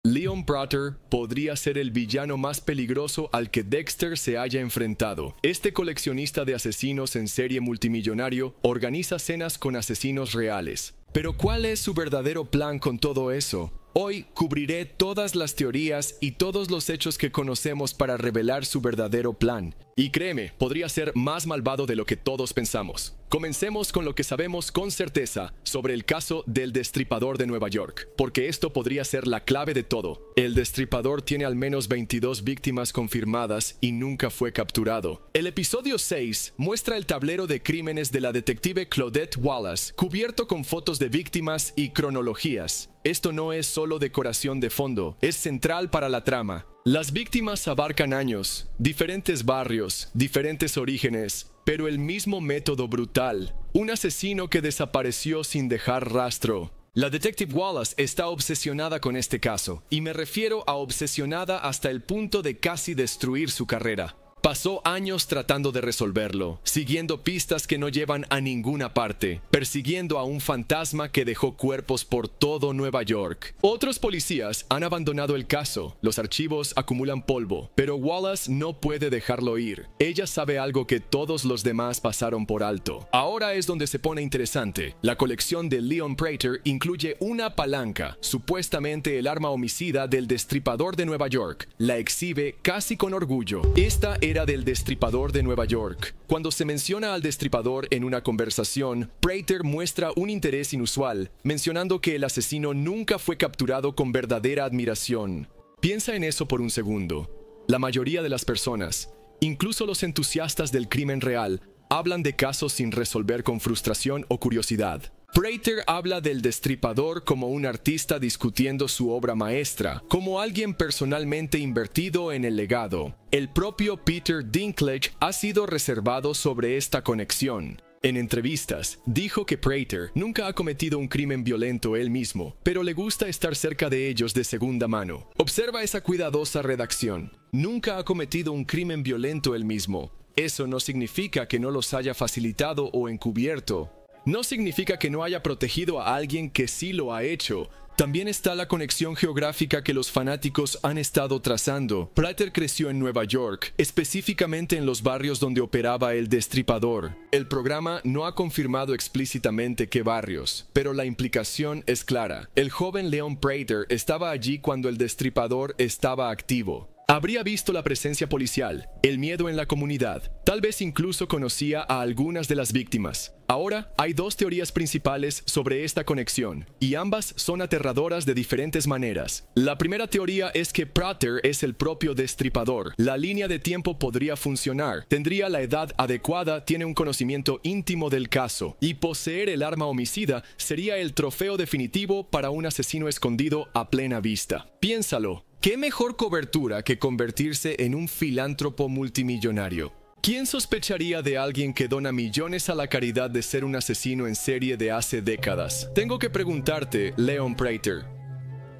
Leon Prater podría ser el villano más peligroso al que Dexter se haya enfrentado. Este coleccionista de asesinos en serie multimillonario organiza cenas con asesinos reales. Pero ¿cuál es su verdadero plan con todo eso? Hoy cubriré todas las teorías y todos los hechos que conocemos para revelar su verdadero plan. Y créeme, podría ser más malvado de lo que todos pensamos. Comencemos con lo que sabemos con certeza sobre el caso del Destripador de Nueva York, porque esto podría ser la clave de todo. El Destripador tiene al menos 22 víctimas confirmadas y nunca fue capturado. El episodio 6 muestra el tablero de crímenes de la detective Claudette Wallace, cubierto con fotos de víctimas y cronologías. Esto no es solo decoración de fondo, es central para la trama. Las víctimas abarcan años, diferentes barrios, diferentes orígenes, pero el mismo método brutal. Un asesino que desapareció sin dejar rastro. La detective Wallace está obsesionada con este caso, y me refiero a obsesionada hasta el punto de casi destruir su carrera. Pasó años tratando de resolverlo, siguiendo pistas que no llevan a ninguna parte, persiguiendo a un fantasma que dejó cuerpos por todo Nueva York. Otros policías han abandonado el caso, los archivos acumulan polvo, pero Wallace no puede dejarlo ir. Ella sabe algo que todos los demás pasaron por alto. Ahora es donde se pone interesante. La colección de Leon Prater incluye una palanca, supuestamente el arma homicida del Destripador de Nueva York. La exhibe casi con orgullo. Esta era del Destripador de Nueva York. Cuando se menciona al Destripador en una conversación, Prater muestra un interés inusual, mencionando que el asesino nunca fue capturado con verdadera admiración. Piensa en eso por un segundo. La mayoría de las personas, incluso los entusiastas del crimen real, hablan de casos sin resolver con frustración o curiosidad. Prater habla del Destripador como un artista discutiendo su obra maestra, como alguien personalmente invertido en el legado. El propio Peter Dinklage ha sido reservado sobre esta conexión. En entrevistas, dijo que Prater nunca ha cometido un crimen violento él mismo, pero le gusta estar cerca de ellos de segunda mano. Observa esa cuidadosa redacción. Nunca ha cometido un crimen violento él mismo. Eso no significa que no los haya facilitado o encubierto. No significa que no haya protegido a alguien que sí lo ha hecho. También está la conexión geográfica que los fanáticos han estado trazando. Prater creció en Nueva York, específicamente en los barrios donde operaba el Destripador. El programa no ha confirmado explícitamente qué barrios, pero la implicación es clara. El joven Leon Prater estaba allí cuando el Destripador estaba activo. Habría visto la presencia policial, el miedo en la comunidad, tal vez incluso conocía a algunas de las víctimas. Ahora, hay dos teorías principales sobre esta conexión, y ambas son aterradoras de diferentes maneras. La primera teoría es que Prater es el propio Destripador. La línea de tiempo podría funcionar, tendría la edad adecuada, tiene un conocimiento íntimo del caso, y poseer el arma homicida sería el trofeo definitivo para un asesino escondido a plena vista. Piénsalo. ¿Qué mejor cobertura que convertirse en un filántropo multimillonario? ¿Quién sospecharía de alguien que dona millones a la caridad de ser un asesino en serie de hace décadas? Tengo que preguntarte, Leon Prater,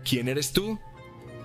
¿quién eres tú?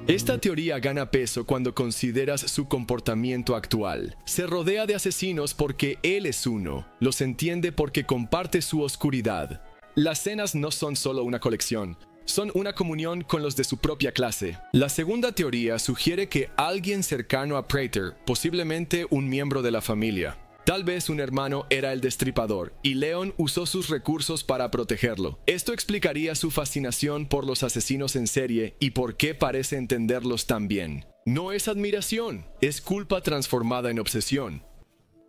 Esta teoría gana peso cuando consideras su comportamiento actual. Se rodea de asesinos porque él es uno. Los entiende porque comparte su oscuridad. Las cenas no son solo una colección. Son una comunión con los de su propia clase. La segunda teoría sugiere que alguien cercano a Prater, posiblemente un miembro de la familia, tal vez un hermano, era el Destripador, y Leon usó sus recursos para protegerlo. Esto explicaría su fascinación por los asesinos en serie y por qué parece entenderlos tan bien. No es admiración, es culpa transformada en obsesión.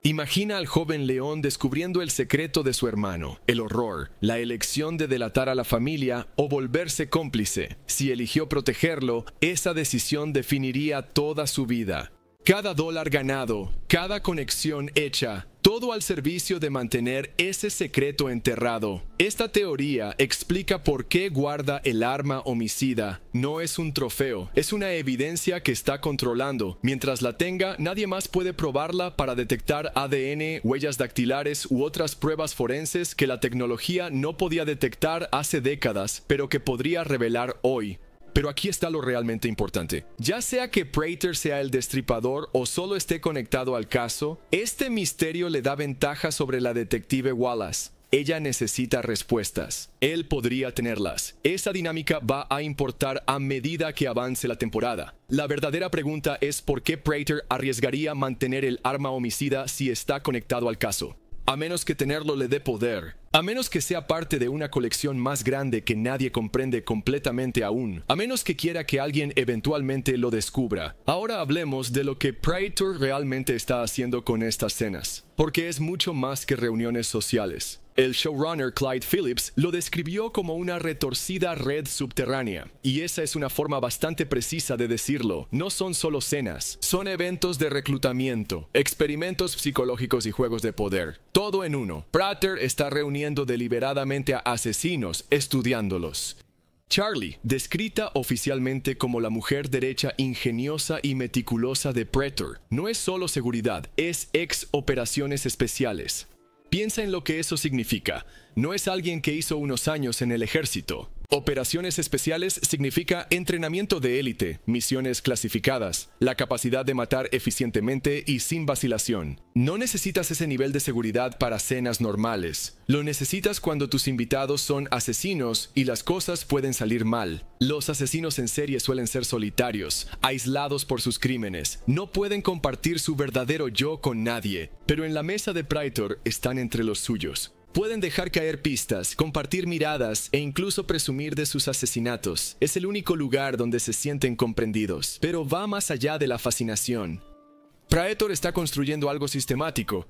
Imagina al joven León descubriendo el secreto de su hermano, el horror, la elección de delatar a la familia o volverse cómplice. Si eligió protegerlo, esa decisión definiría toda su vida. Cada dólar ganado, cada conexión hecha, todo al servicio de mantener ese secreto enterrado. Esta teoría explica por qué guarda el arma homicida. No es un trofeo, es una evidencia que está controlando. Mientras la tenga, nadie más puede probarla para detectar ADN, huellas dactilares u otras pruebas forenses que la tecnología no podía detectar hace décadas, pero que podría revelar hoy. Pero aquí está lo realmente importante. Ya sea que Prater sea el Destripador o solo esté conectado al caso, este misterio le da ventaja sobre la detective Wallace. Ella necesita respuestas. Él podría tenerlas. Esa dinámica va a importar a medida que avance la temporada. La verdadera pregunta es por qué Praetor arriesgaría mantener el arma homicida si está conectado al caso. A menos que tenerlo le dé poder. A menos que sea parte de una colección más grande que nadie comprende completamente aún. A menos que quiera que alguien eventualmente lo descubra. Ahora hablemos de lo que Praetor realmente está haciendo con estas cenas. Porque es mucho más que reuniones sociales. El showrunner Clyde Phillips lo describió como una retorcida red subterránea. Y esa es una forma bastante precisa de decirlo. No son solo cenas, son eventos de reclutamiento, experimentos psicológicos y juegos de poder. Todo en uno. Praetor está reuniendo deliberadamente a asesinos, estudiándolos. Charlie, descrita oficialmente como la mujer derecha ingeniosa y meticulosa de Praetor, no es solo seguridad, es ex operaciones especiales. Piensa en lo que eso significa. No es alguien que hizo unos años en el ejército. Operaciones especiales significa entrenamiento de élite, misiones clasificadas, la capacidad de matar eficientemente y sin vacilación. No necesitas ese nivel de seguridad para cenas normales. Lo necesitas cuando tus invitados son asesinos y las cosas pueden salir mal. Los asesinos en serie suelen ser solitarios, aislados por sus crímenes. No pueden compartir su verdadero yo con nadie, pero en la mesa de Praetor están entre los suyos. Pueden dejar caer pistas, compartir miradas e incluso presumir de sus asesinatos. Es el único lugar donde se sienten comprendidos, pero va más allá de la fascinación. Praetor está construyendo algo sistemático.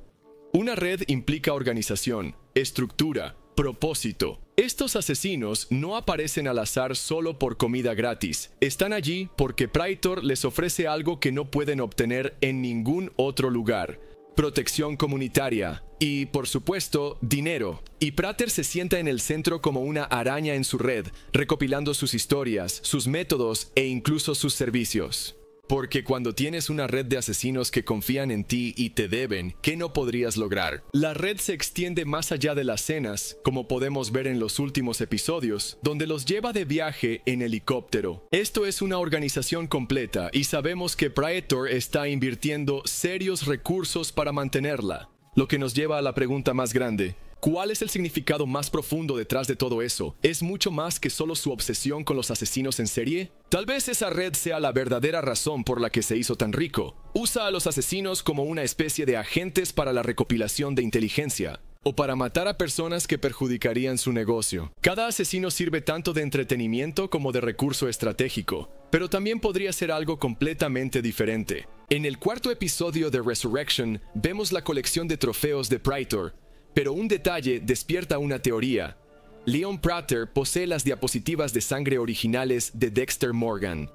Una red implica organización, estructura, propósito. Estos asesinos no aparecen al azar solo por comida gratis. Están allí porque Praetor les ofrece algo que no pueden obtener en ningún otro lugar. Protección comunitaria y, por supuesto, dinero. Y Praetor se sienta en el centro como una araña en su red, recopilando sus historias, sus métodos e incluso sus servicios. Porque cuando tienes una red de asesinos que confían en ti y te deben, ¿qué no podrías lograr? La red se extiende más allá de las cenas, como podemos ver en los últimos episodios, donde los lleva de viaje en helicóptero. Esto es una organización completa y sabemos que Praetor está invirtiendo serios recursos para mantenerla. Lo que nos lleva a la pregunta más grande. ¿Cuál es el significado más profundo detrás de todo eso? ¿Es mucho más que solo su obsesión con los asesinos en serie? Tal vez esa red sea la verdadera razón por la que se hizo tan rico. Usa a los asesinos como una especie de agentes para la recopilación de inteligencia, o para matar a personas que perjudicarían su negocio. Cada asesino sirve tanto de entretenimiento como de recurso estratégico, pero también podría ser algo completamente diferente. En el cuarto episodio de Resurrection, vemos la colección de trofeos de Praetor, pero un detalle despierta una teoría. Leon Praetor posee las diapositivas de sangre originales de Dexter Morgan.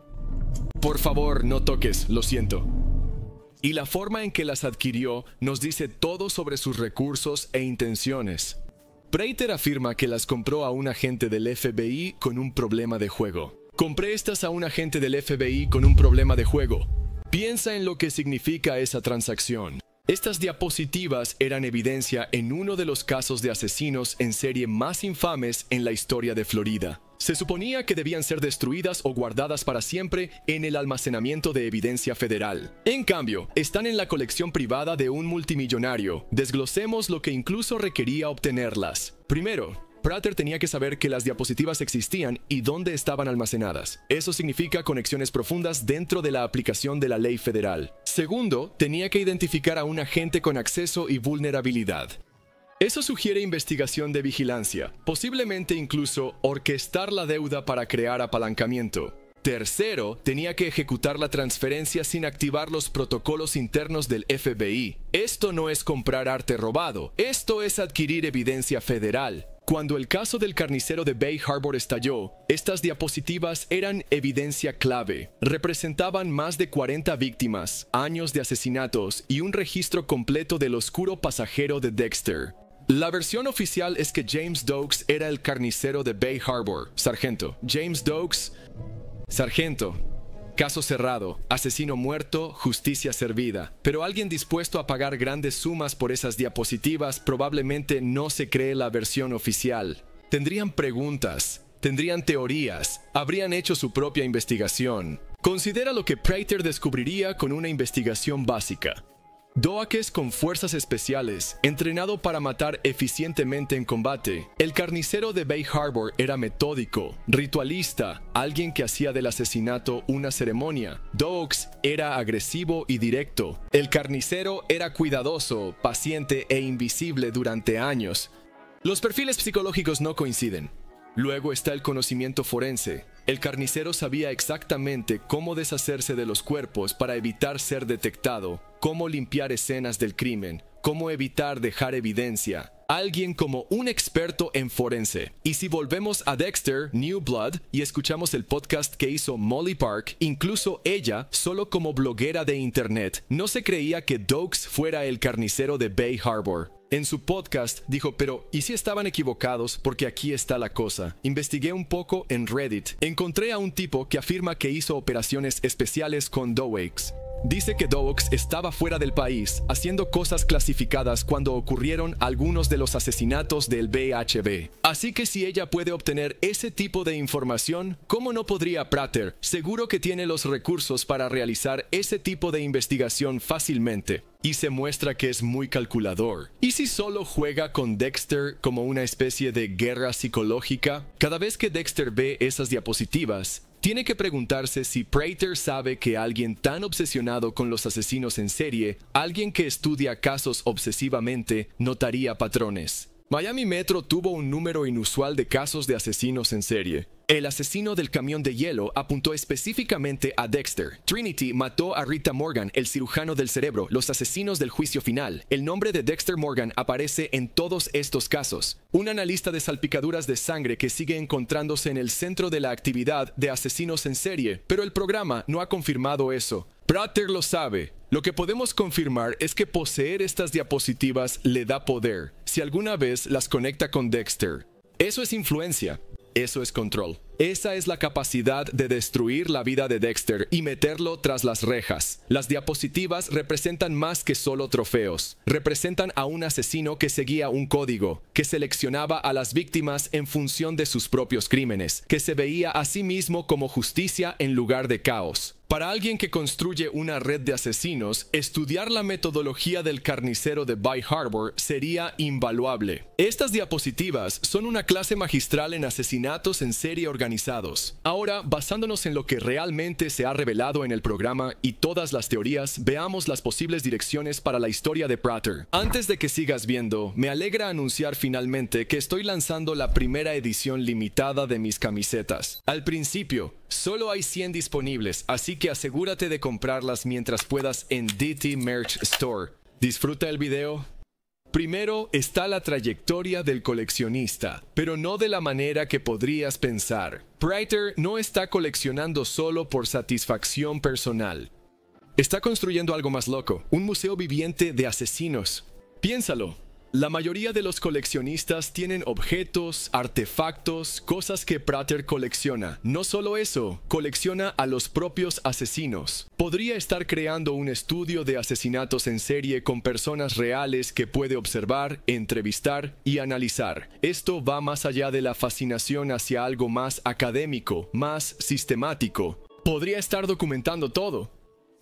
Por favor, no toques, lo siento. Y la forma en que las adquirió nos dice todo sobre sus recursos e intenciones. Praetor afirma que las compró a un agente del FBI con un problema de juego. Compré estas a un agente del FBI con un problema de juego. Piensa en lo que significa esa transacción. Estas diapositivas eran evidencia en uno de los casos de asesinos en serie más infames en la historia de Florida. Se suponía que debían ser destruidas o guardadas para siempre en el almacenamiento de evidencia federal. En cambio, están en la colección privada de un multimillonario. Desglosemos lo que incluso requería obtenerlas. Primero, Praetor tenía que saber que las diapositivas existían y dónde estaban almacenadas. Eso significa conexiones profundas dentro de la aplicación de la ley federal. Segundo, tenía que identificar a un agente con acceso y vulnerabilidad. Eso sugiere investigación de vigilancia, posiblemente incluso orquestar la deuda para crear apalancamiento. Tercero, tenía que ejecutar la transferencia sin activar los protocolos internos del FBI. Esto no es comprar arte robado, esto es adquirir evidencia federal. Cuando el caso del carnicero de Bay Harbor estalló, estas diapositivas eran evidencia clave. Representaban más de 40 víctimas, años de asesinatos y un registro completo del oscuro pasajero de Dexter. La versión oficial es que James Doakes era el carnicero de Bay Harbor. Sargento. James Doakes. Sargento. Caso cerrado, asesino muerto, justicia servida. Pero alguien dispuesto a pagar grandes sumas por esas diapositivas probablemente no se cree la versión oficial. Tendrían preguntas, tendrían teorías, habrían hecho su propia investigación. Considera lo que Praetor descubriría con una investigación básica. Doakes con fuerzas especiales, entrenado para matar eficientemente en combate. El carnicero de Bay Harbor era metódico, ritualista, alguien que hacía del asesinato una ceremonia. Doakes era agresivo y directo. El carnicero era cuidadoso, paciente e invisible durante años. Los perfiles psicológicos no coinciden. Luego está el conocimiento forense. El carnicero sabía exactamente cómo deshacerse de los cuerpos para evitar ser detectado, cómo limpiar escenas del crimen, cómo evitar dejar evidencia. Alguien como un experto en forense. Y si volvemos a Dexter, New Blood, y escuchamos el podcast que hizo Molly Park, incluso ella, solo como bloguera de internet, no se creía que Doakes fuera el carnicero de Bay Harbor. En su podcast dijo, pero ¿y si estaban equivocados? Porque aquí está la cosa. Investigué un poco en Reddit. Encontré a un tipo que afirma que hizo operaciones especiales con Doakes. Dice que Doakes estaba fuera del país, haciendo cosas clasificadas cuando ocurrieron algunos de los asesinatos del BHB. Así que si ella puede obtener ese tipo de información, ¿cómo no podría Prater? Seguro que tiene los recursos para realizar ese tipo de investigación fácilmente. Y se muestra que es muy calculador. ¿Y si solo juega con Dexter como una especie de guerra psicológica? Cada vez que Dexter ve esas diapositivas, tiene que preguntarse si Prater sabe que alguien tan obsesionado con los asesinos en serie, alguien que estudia casos obsesivamente, notaría patrones. Miami Metro tuvo un número inusual de casos de asesinos en serie. El asesino del camión de hielo apuntó específicamente a Dexter. Trinity mató a Rita Morgan, el cirujano del cerebro, los asesinos del juicio final. El nombre de Dexter Morgan aparece en todos estos casos. Un analista de salpicaduras de sangre que sigue encontrándose en el centro de la actividad de asesinos en serie, pero el programa no ha confirmado eso. Prater lo sabe. Lo que podemos confirmar es que poseer estas diapositivas le da poder, si alguna vez las conecta con Dexter. Eso es influencia. Eso es control. Esa es la capacidad de destruir la vida de Dexter y meterlo tras las rejas. Las diapositivas representan más que solo trofeos. Representan a un asesino que seguía un código, que seleccionaba a las víctimas en función de sus propios crímenes, que se veía a sí mismo como justicia en lugar de caos. Para alguien que construye una red de asesinos, estudiar la metodología del carnicero de Bay Harbor sería invaluable. Estas diapositivas son una clase magistral en asesinatos en serie organizados. Ahora, basándonos en lo que realmente se ha revelado en el programa y todas las teorías, veamos las posibles direcciones para la historia de Prater. Antes de que sigas viendo, me alegra anunciar finalmente que estoy lanzando la primera edición limitada de mis camisetas. Al principio, solo hay 100 disponibles, así que asegúrate de comprarlas mientras puedas en DT Merch Store. Disfruta el video. Primero está la trayectoria del coleccionista, pero no de la manera que podrías pensar. Prater no está coleccionando solo por satisfacción personal. Está construyendo algo más loco, un museo viviente de asesinos. Piénsalo. La mayoría de los coleccionistas tienen objetos, artefactos, cosas que Prater colecciona. No solo eso, colecciona a los propios asesinos. Podría estar creando un estudio de asesinatos en serie con personas reales que puede observar, entrevistar y analizar. Esto va más allá de la fascinación hacia algo más académico, más sistemático. Podría estar documentando todo.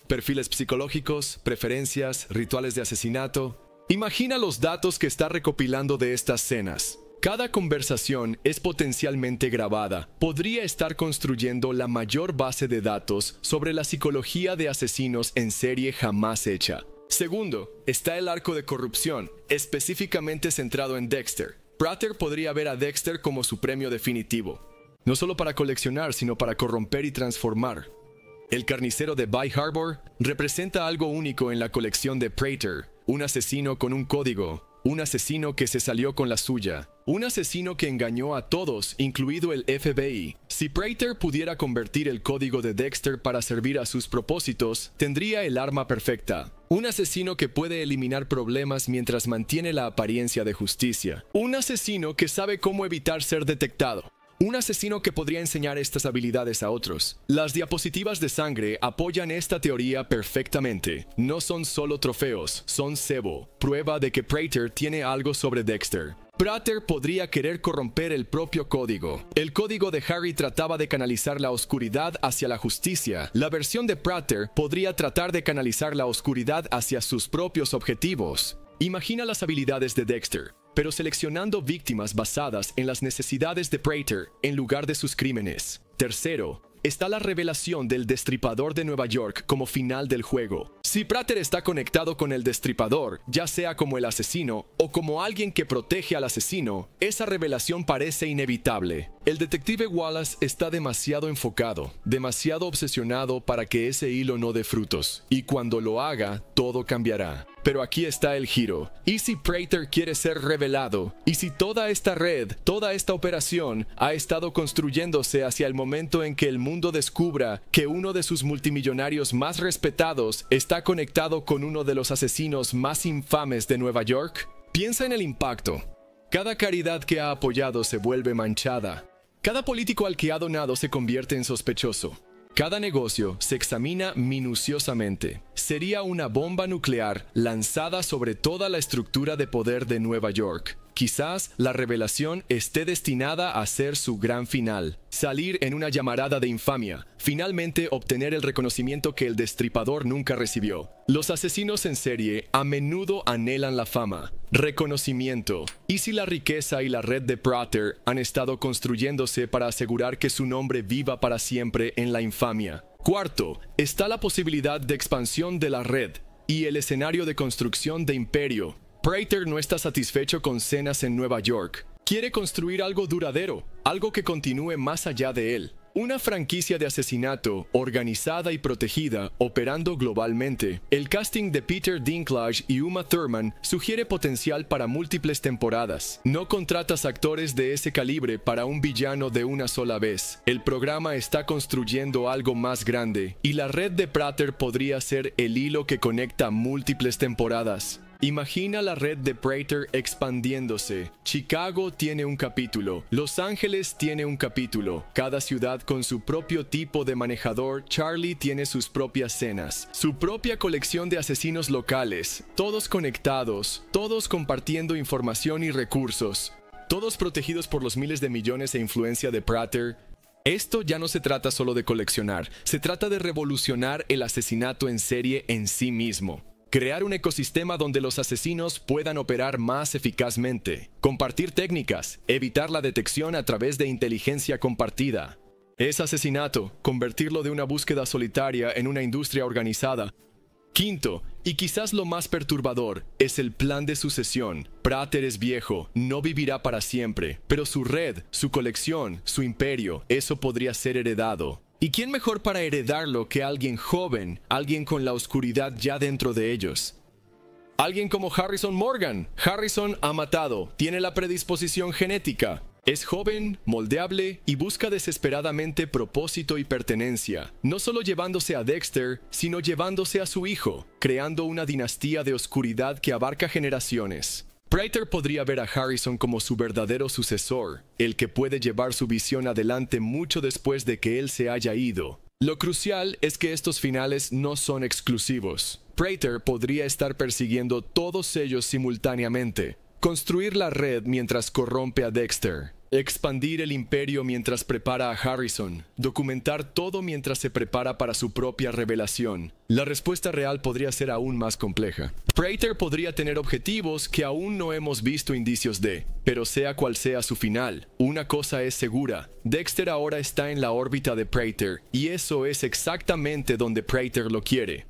Perfiles psicológicos, preferencias, rituales de asesinato. Imagina los datos que está recopilando de estas cenas. Cada conversación es potencialmente grabada. Podría estar construyendo la mayor base de datos sobre la psicología de asesinos en serie jamás hecha. Segundo, está el arco de corrupción, específicamente centrado en Dexter. Prater podría ver a Dexter como su premio definitivo. No solo para coleccionar, sino para corromper y transformar. El carnicero de Bay Harbor representa algo único en la colección de Prater. Un asesino con un código, un asesino que se salió con la suya, un asesino que engañó a todos, incluido el FBI. Si Prater pudiera convertir el código de Dexter para servir a sus propósitos, tendría el arma perfecta. Un asesino que puede eliminar problemas mientras mantiene la apariencia de justicia. Un asesino que sabe cómo evitar ser detectado. Un asesino que podría enseñar estas habilidades a otros. Las diapositivas de sangre apoyan esta teoría perfectamente. No son solo trofeos, son cebo, prueba de que Prater tiene algo sobre Dexter. Prater podría querer corromper el propio código. El código de Harry trataba de canalizar la oscuridad hacia la justicia. La versión de Prater podría tratar de canalizar la oscuridad hacia sus propios objetivos. Imagina las habilidades de Dexter, pero seleccionando víctimas basadas en las necesidades de Prater en lugar de sus crímenes. Tercero, está la revelación del Destripador de Nueva York como final del juego. Si Prater está conectado con el Destripador, ya sea como el asesino o como alguien que protege al asesino, esa revelación parece inevitable. El detective Wallace está demasiado enfocado, demasiado obsesionado para que ese hilo no dé frutos, y cuando lo haga, todo cambiará. Pero aquí está el giro. ¿Y si Prater quiere ser revelado? ¿Y si toda esta red, toda esta operación ha estado construyéndose hacia el momento en que el mundo descubra que uno de sus multimillonarios más respetados está conectado con uno de los asesinos más infames de Nueva York? Piensa en el impacto. Cada caridad que ha apoyado se vuelve manchada. Cada político al que ha donado se convierte en sospechoso. Cada negocio se examina minuciosamente. Sería una bomba nuclear lanzada sobre toda la estructura de poder de Nueva York. Quizás la revelación esté destinada a ser su gran final. Salir en una llamarada de infamia. Finalmente obtener el reconocimiento que el Destripador nunca recibió. Los asesinos en serie a menudo anhelan la fama, reconocimiento. ¿Y si la riqueza y la red de Prater han estado construyéndose para asegurar que su nombre viva para siempre en la infamia? Cuarto, está la posibilidad de expansión de la red y el escenario de construcción de imperio. Prater no está satisfecho con cenas en Nueva York. Quiere construir algo duradero, algo que continúe más allá de él. Una franquicia de asesinato, organizada y protegida, operando globalmente. El casting de Peter Dinklage y Uma Thurman sugiere potencial para múltiples temporadas. No contratas actores de ese calibre para un villano de una sola vez. El programa está construyendo algo más grande, y la red de Prater podría ser el hilo que conecta múltiples temporadas. Imagina la red de Prater expandiéndose. Chicago tiene un capítulo, Los Ángeles tiene un capítulo, cada ciudad con su propio tipo de manejador. Charlie tiene sus propias cenas, su propia colección de asesinos locales, todos conectados, todos compartiendo información y recursos, todos protegidos por los miles de millones e influencia de Prater. Esto ya no se trata solo de coleccionar, se trata de revolucionar el asesinato en serie en sí mismo. Crear un ecosistema donde los asesinos puedan operar más eficazmente, compartir técnicas, evitar la detección a través de inteligencia compartida. Es asesinato, convertirlo de una búsqueda solitaria en una industria organizada. Quinto, y quizás lo más perturbador, es el plan de sucesión. Prater es viejo, no vivirá para siempre, pero su red, su colección, su imperio, eso podría ser heredado. ¿Y quién mejor para heredarlo que alguien joven, alguien con la oscuridad ya dentro de ellos? Alguien como Harrison Morgan. Harrison ha matado, tiene la predisposición genética. Es joven, moldeable y busca desesperadamente propósito y pertenencia, no solo llevándose a Dexter, sino llevándose a su hijo, creando una dinastía de oscuridad que abarca generaciones. Prater podría ver a Harrison como su verdadero sucesor, el que puede llevar su visión adelante mucho después de que él se haya ido. Lo crucial es que estos finales no son exclusivos. Prater podría estar persiguiendo todos ellos simultáneamente. Construir la red mientras corrompe a Dexter. Expandir el imperio mientras prepara a Harrison. Documentar todo mientras se prepara para su propia revelación. La respuesta real podría ser aún más compleja. Prater podría tener objetivos que aún no hemos visto indicios de, pero sea cual sea su final, una cosa es segura. Dexter ahora está en la órbita de Prater, y eso es exactamente donde Prater lo quiere.